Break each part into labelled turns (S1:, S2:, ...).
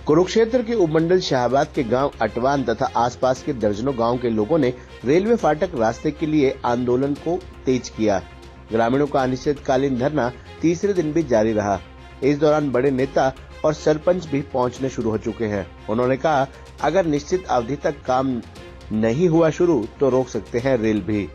S1: कुरुक्षेत्र के उपमंडल शाहबाद के गांव अटवान तथा आसपास के दर्जनों गांव के लोगों ने रेलवे फाटक रास्ते के लिए आंदोलन को तेज किया। ग्रामीणों का अनिश्चितकालीन धरना तीसरे दिन भी जारी रहा। इस दौरान बड़े नेता और सरपंच भी पहुंचने शुरू हो चुके हैं। उन्होंने कहा, अगर निश्चित अवधि तक काम नहीं हुआ शुरू तो रोक सकते हैं रेल भी।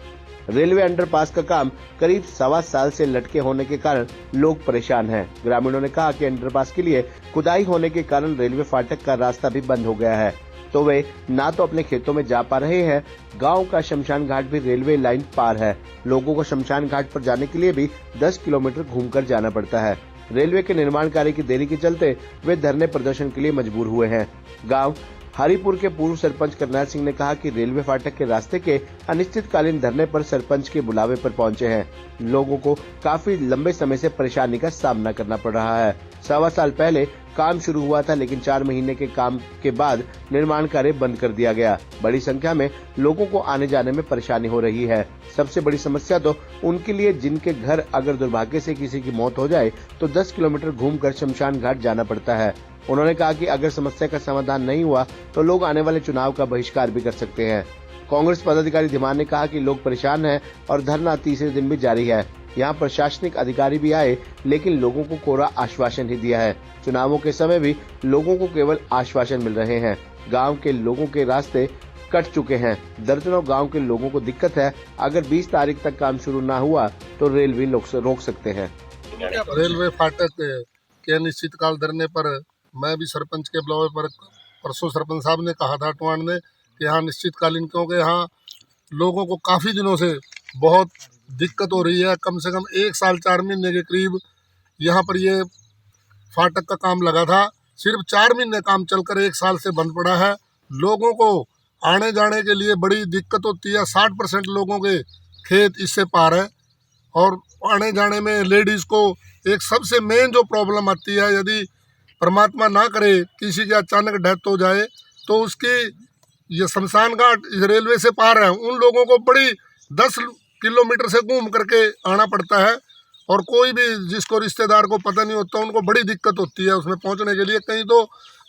S1: रेलवे अंडरपास का काम करीब 1.25 साल से लटके होने के कारण लोग परेशान हैं। ग्रामीणों ने कहा कि अंडरपास के लिए खुदाई होने के कारण रेलवे फाटक का रास्ता भी बंद हो गया है, तो वे ना तो अपने खेतों में जा पा रहे हैं। गांव का शमशान घाट भी रेलवे लाइन पार है। लोगों को शमशान घाट पर जाने के लिए भी 10 किलोमीटर घूमकर जाना पड़ता है। रेलवे के निर्माण कार्य की देरी के चलते वे धरने प्रदर्शन के लिए मजबूर हुए हैं। गाँव हरिपुर के पूर्व सरपंच करनैल सिंह ने कहा कि रेलवे फाटक के रास्ते के अनिश्चितकालीन धरने पर सरपंच के बुलावे पर पहुंचे हैं। लोगों को काफी लंबे समय से परेशानी का सामना करना पड़ रहा है। 1.25 साल पहले काम शुरू हुआ था, लेकिन 4 महीने के काम के बाद निर्माण कार्य बंद कर दिया गया। बड़ी संख्या में लोगों को आने जाने में परेशानी हो रही है। सबसे बड़ी समस्या तो उनके लिए जिनके घर अगर दुर्भाग्य से किसी की मौत हो जाए तो 10 किलोमीटर घूमकर शमशान घाट जाना पड़ता है। उन्होंने कहा कि अगर समस्या का समाधान नहीं हुआ तो लोग आने वाले चुनाव का बहिष्कार भी कर सकते हैं। कांग्रेस पदाधिकारी धीमान ने कहा कि लोग परेशान हैं और धरना तीसरे दिन भी जारी है। यहाँ प्रशासनिक अधिकारी भी आए, लेकिन लोगों को कोरा आश्वासन ही दिया है। चुनावों के समय भी लोगों को केवल आश्वासन मिल रहे हैं। गाँव के लोगों के रास्ते कट चुके हैं। दर्जनों गाँव के लोगों को दिक्कत है। अगर 20 तारीख तक काम शुरू न हुआ तो रेल भी रोक सकते हैं।
S2: रेलवे फाटक के अनिश्चितकाल धरने पर मैं भी सरपंच के बुलावे पर परसों सरपंच साहब ने कहा था अटवान में कि यहाँ निश्चितकालीन, क्योंकि यहाँ लोगों को काफ़ी दिनों से बहुत दिक्कत हो रही है। कम से कम 1 साल 4 महीने के करीब यहाँ पर ये फाटक का काम लगा था। सिर्फ 4 महीने काम चलकर 1 साल से बंद पड़ा है। लोगों को आने जाने के लिए बड़ी दिक्कत होती है। 60% लोगों के खेत इससे पार है और आने जाने में लेडीज़ को एक सबसे मेन जो प्रॉब्लम आती है, यदि परमात्मा ना करे किसी की अचानक डेथ हो जाए तो उसकी ये शमशान घाट रेलवे से पार है। उन लोगों को बड़ी 10 किलोमीटर से घूम करके आना पड़ता है और कोई भी जिसको रिश्तेदार को पता नहीं होता उनको बड़ी दिक्कत होती है उसमें पहुंचने के लिए। कहीं तो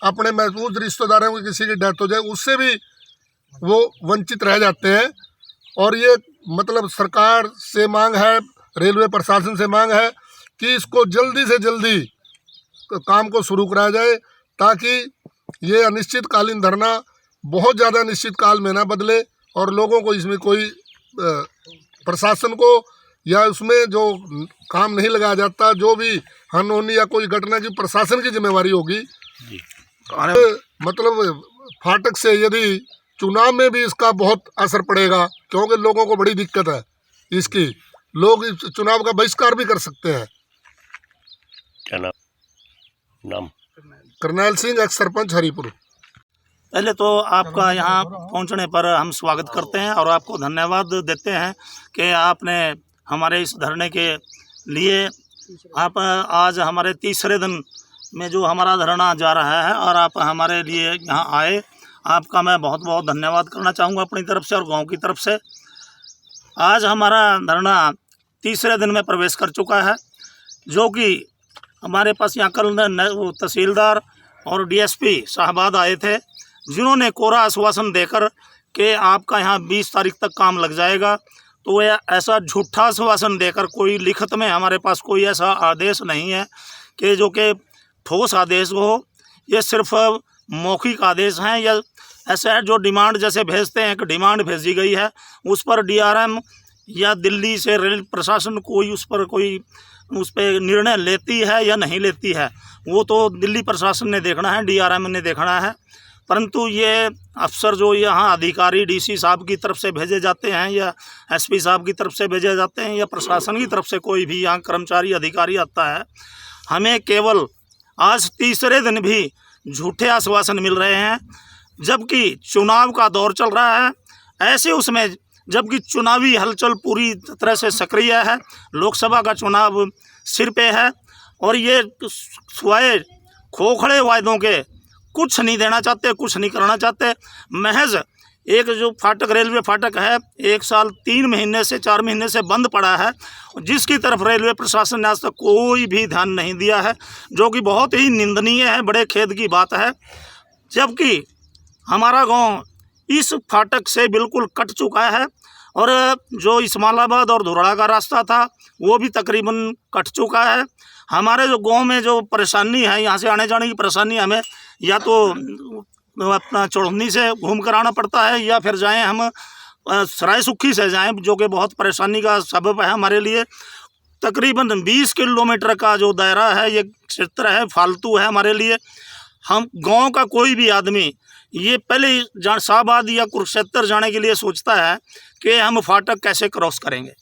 S2: अपने महसूस रिश्तेदारों की किसी की डेथ हो जाए उससे भी वो वंचित रह जाते हैं। और ये मतलब सरकार से मांग है, रेलवे प्रशासन से मांग है कि इसको जल्दी से जल्दी काम को शुरू कराया जाए, ताकि ये अनिश्चितकालीन धरना बहुत ज़्यादा निश्चित काल में ना बदले और लोगों को इसमें कोई प्रशासन को या उसमें जो काम नहीं लगाया जाता, जो भी अनहोनी या कोई घटना की प्रशासन की जिम्मेवारी होगी। मतलब फाटक से यदि चुनाव में भी इसका बहुत असर पड़ेगा, क्योंकि लोगों को बड़ी दिक्कत है इसकी। लोग इस चुनाव का बहिष्कार भी कर सकते हैं।
S3: क्या नाम?
S2: करनैल सिंह, एक्स सरपंच हरिपुर।
S4: पहले तो आपका यहाँ पहुँचने पर हम स्वागत करते हैं और आपको धन्यवाद देते हैं कि आपने हमारे इस धरने के लिए आप आज हमारे तीसरे दिन में जो हमारा धरना जा रहा है और आप हमारे लिए यहाँ आए, आपका मैं बहुत बहुत धन्यवाद करना चाहूँगा अपनी तरफ से और गांव की तरफ से। आज हमारा धरना तीसरे दिन में प्रवेश कर चुका है, जो कि हमारे पास यहाँ कल तहसीलदार और डीएसपी शाहबाद आए थे, जिन्होंने कोरा आश्वासन देकर कि आपका यहाँ 20 तारीख तक काम लग जाएगा। तो यह ऐसा झूठा आश्वासन देकर कोई लिखित में हमारे पास कोई ऐसा आदेश नहीं है कि जो कि ठोस आदेश हो। ये सिर्फ मौखिक आदेश हैं या ऐसा है जो डिमांड जैसे भेजते हैं, एक डिमांड भेजी गई है, उस पर डीआरएम या दिल्ली से रेल प्रशासन कोई उस पर निर्णय लेती है या नहीं लेती है, वो तो दिल्ली प्रशासन ने देखना है, डीआरएम ने देखना है। परंतु ये अफसर जो यहाँ अधिकारी डीसी साहब की तरफ से भेजे जाते हैं या एसपी साहब की तरफ से भेजे जाते हैं या प्रशासन की तरफ से कोई भी यहाँ कर्मचारी अधिकारी आता है, हमें केवल आज तीसरे दिन भी झूठे आश्वासन मिल रहे हैं, जबकि चुनाव का दौर चल रहा है। ऐसे उसमें जबकि चुनावी हलचल पूरी तरह से सक्रिय है, लोकसभा का चुनाव सिर पे है और ये स्वाए खोखले वायदों के कुछ नहीं देना चाहते, कुछ नहीं करना चाहते। महज एक जो फाटक रेलवे फाटक है 1 साल 3 महीने से 4 महीने से बंद पड़ा है, जिसकी तरफ रेलवे प्रशासन ने आज तक कोई भी ध्यान नहीं दिया है, जो कि बहुत ही निंदनीय है, बड़े खेद की बात है। जबकि हमारा गांव इस फाटक से बिल्कुल कट चुका है और जो इस्माइलाबाद और धुरड़ा का रास्ता था वो भी तकरीबन कट चुका है। हमारे जो गांव में जो परेशानी है, यहाँ से आने जाने की परेशानी, हमें या तो अपना चौड़नी से घूम कर आना पड़ता है या फिर जाएं हम सराय सुखी से जाएं, जो कि बहुत परेशानी का सबब है हमारे लिए। तकरीबन 20 किलोमीटर का जो दायरा है, ये क्षेत्र है, फालतू है हमारे लिए। हम गांव का कोई भी आदमी ये पहले शाहबाद या कुरुक्षेत्र जाने के लिए सोचता है कि हम फाटक कैसे क्रॉस करेंगे।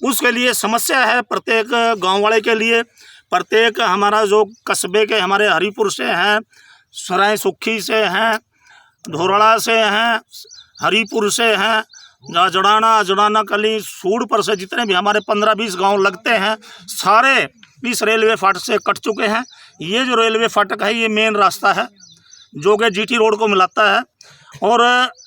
S4: उसके लिए समस्या है प्रत्येक गांव वाले के लिए। प्रत्येक हमारा जो कस्बे के हमारे हरिपुर से हैं, सराय सुखी से हैं, धोरड़ा से हैं, हरिपुर से हैं, जड़ाना कली, सूड़पुर से जितने भी हमारे 15-20 गांव लगते हैं, सारे इस रेलवे फाटक से कट चुके हैं। ये जो रेलवे फाटक है ये मेन रास्ता है जो कि जीटी रोड को मिलाता है और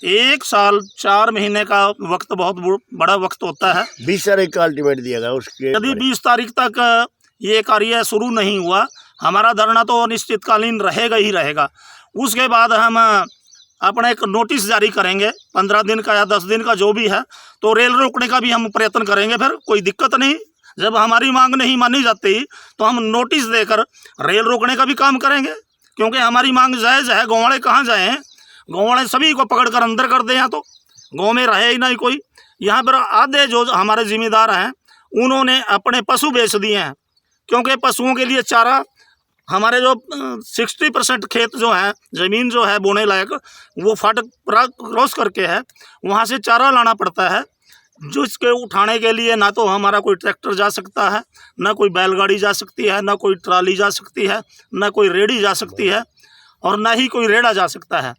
S4: 1 साल 4 महीने का वक्त बहुत बड़ा वक्त होता है।
S3: 20 तारीख का अल्टीमेट दिया गया, उसके
S4: यदि 20 तारीख तक ये कार्य शुरू नहीं हुआ, हमारा धरना तो अनिश्चितकालीन रहेगा ही रहेगा। उसके बाद हम अपना एक नोटिस जारी करेंगे 15 दिन का या 10 दिन का जो भी है, तो रेल रोकने का भी हम प्रयत्न करेंगे। फिर कोई दिक्कत नहीं, जब हमारी मांग नहीं मानी जाती तो हम नोटिस देकर रेल रोकने का भी काम करेंगे, क्योंकि हमारी मांग जायज़ है। गाँव वाले कहाँ जाएँ, गाँव वाले सभी को पकड़ कर अंदर कर दें, यहाँ तो गाँव में रहे ही नहीं कोई। यहाँ पर आधे जो हमारे जिम्मेदार हैं उन्होंने अपने पशु बेच दिए हैं, क्योंकि पशुओं के लिए चारा, हमारे जो 60% खेत जो है, ज़मीन जो है बोने लायक, वो फाटक क्रॉस करके है, वहाँ से चारा लाना पड़ता है, जो इसके उठाने के लिए ना तो हमारा कोई ट्रैक्टर जा सकता है, ना कोई बैलगाड़ी जा सकती है, ना कोई ट्राली जा सकती है, ना कोई रेड़ी जा सकती है और ना ही कोई रेड़ा जा सकता है।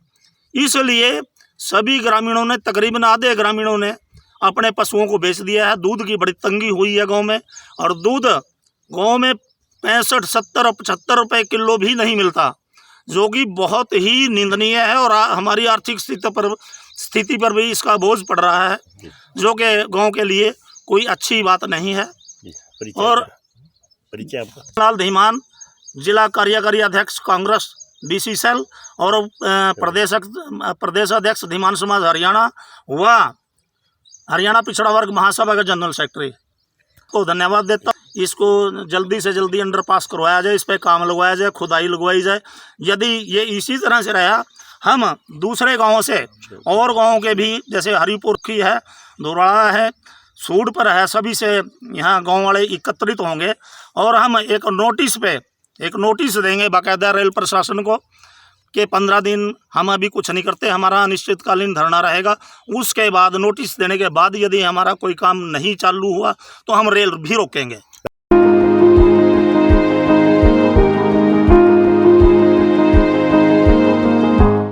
S4: इसलिए सभी ग्रामीणों ने, तकरीबन आधे ग्रामीणों ने अपने पशुओं को बेच दिया है। दूध की बड़ी तंगी हुई है गांव में, और दूध गांव में 65, 70 और 75 रुपये किलो भी नहीं मिलता, जो कि बहुत ही निंदनीय है और हमारी आर्थिक स्थिति पर भी इसका बोझ पड़ रहा है, जो कि गांव के लिए कोई अच्छी बात नहीं है। और लाल धीमान, जिला कार्यकारी अध्यक्ष कांग्रेस BC सेल और प्रदेश अध्यक्ष धीमान समाज हरियाणा व हरियाणा पिछड़ा वर्ग महासभा का जनरल सेक्रेटरी को धन्यवाद देता हूँ। इसको जल्दी से जल्दी अंडरपास करवाया जाए, इस पर काम लगवाया जाए, खुदाई लगवाई जाए। यदि ये इसी तरह से रहा, हम दूसरे गांवों से और गांवों के भी, जैसे हरिपुर की है, धुरड़ा है, सूड़पुर है, सभी से यहाँ गांव वाले एकत्रित होंगे और हम एक नोटिस देंगे बाकायदा रेल प्रशासन को कि 15 दिन हम अभी कुछ नहीं करते, हमारा अनिश्चितकालीन धरना रहेगा। उसके बाद नोटिस देने के बाद यदि हमारा कोई काम नहीं चालू हुआ तो हम रेल भी रोकेंगे।